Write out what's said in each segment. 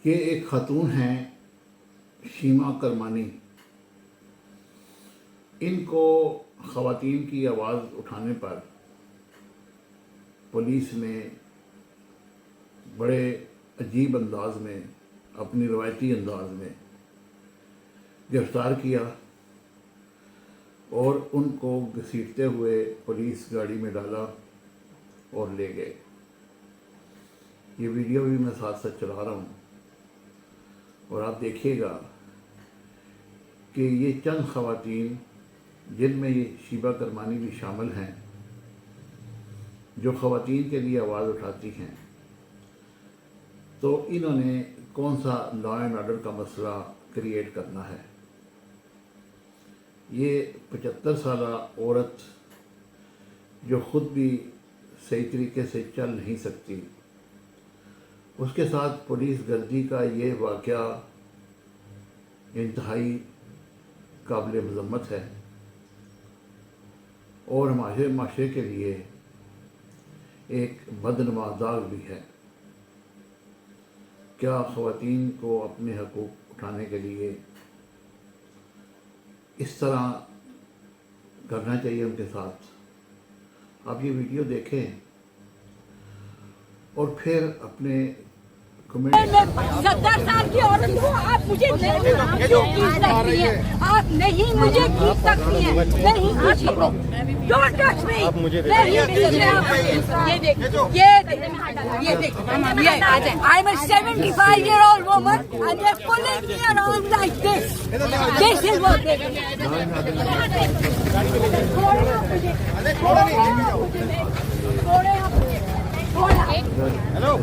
یہ ایک خاتون ہیں شیما کرمانی. ان کو خواتین کی آواز اٹھانے پر پولیس نے بڑے عجیب انداز میں، اپنی روایتی انداز میں گرفتار کیا اور ان کو گھسیٹتے ہوئے پولیس گاڑی میں ڈالا اور لے گئے. یہ ویڈیو بھی میں ساتھ ساتھ چلا رہا ہوں اور آپ دیکھیے گا کہ یہ چند خواتین، جن میں یہ شیبہ کرمانی بھی شامل ہیں، جو خواتین کے لیے آواز اٹھاتی ہیں، تو انہوں نے کون سا لا اینڈ آرڈر کا مسئلہ کریٹ کرنا ہے. یہ 75 سالہ عورت جو خود بھی صحیح طریقے سے چل نہیں سکتی، اس کے ساتھ پولیس گردی کا یہ واقعہ انتہائی قابل مذمت ہے اور ہمارے معاشرے کے لیے ایک بدنما داغ بھی ہے. کیا خواتین کو اپنے حقوق اٹھانے کے لیے اس طرح کرنا چاہیے ان کے ساتھ؟ آپ یہ ویڈیو دیکھیں اور پھر اپنے کمنٹ. میں 70 سال کی عورت ہوں. آپ مجھے نہیں کیوں کھینچ سکتی ہیں؟ آپ نہیں مجھے کھینچ سکتی ہیں. نہیں مجھے ڈونٹ ٹچ می. نہیں کھینچے آپ. یہ دیکھ، یہ دیکھ. I'm a 75-year-old woman and they're pulling me around like this. This is what they do. Hello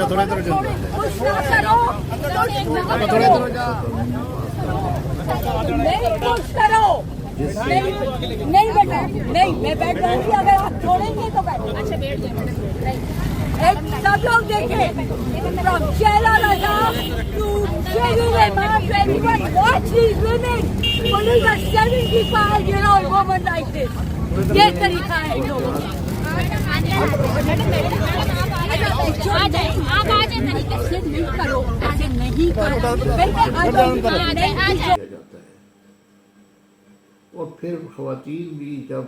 تھوڑا ادھر جاؤ. کچھ نہ کرو. نہیں کچھ کرو. نہیں بیٹا، نہیں میں بیٹھ جاؤں گی. اگر آپ چھوڑیں گے تو سب لوگ دیکھیں. From Sheila Razak to Shelly Rehman to everyone, watch these women pulling a 75-year-old woman like this. یہ طریقہ ہے ان لوگوں کا. آپ آج طریقے سے نہیں کرو، ایسے نہیں کرو. اور پھر خواتین بھی جب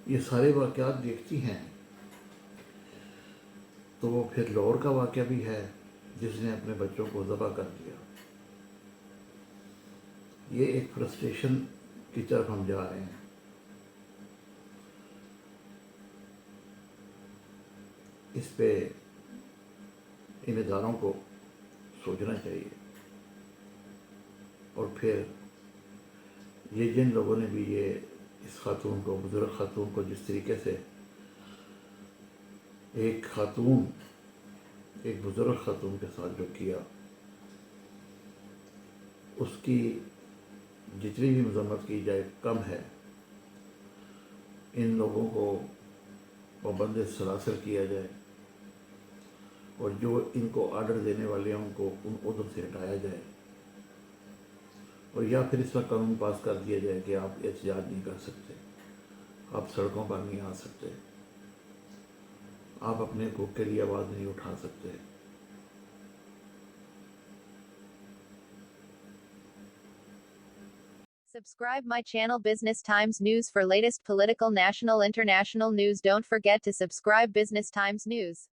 یہ سارے واقعات دیکھتی ہیں تو وہ پھر لاہور کا واقعہ بھی ہے جس نے اپنے بچوں کو ذبح کر دیا. یہ ایک فرسٹریشن کی طرف ہم جا رہے ہیں. اس پہ ان اداروں کو سوچنا چاہیے. اور پھر یہ جن لوگوں نے بھی یہ اس خاتون کو، بزرگ خاتون کو، جس طریقے سے ایک خاتون، ایک بزرگ خاتون کے ساتھ جو کیا، اس کی جتنی بھی مذمت کی جائے کم ہے. ان لوگوں کو پابند سلاسل کیا جائے اور جو ان کو آرڈر دینے والے ہیں ان کو ان عہدوں سے ہٹایا جائے، اور یا پھر اس پر قانون پاس کر دیا جائے کہ آپ احتجاج نہیں کر سکتے، آپ سڑکوں پر نہیں آ سکتے، آپ اپنے حقوق کے لیے آواز نہیں اٹھا سکتے. Subscribe my channel Business Times News for latest political, national, international news. Don't forget to subscribe Business Times News.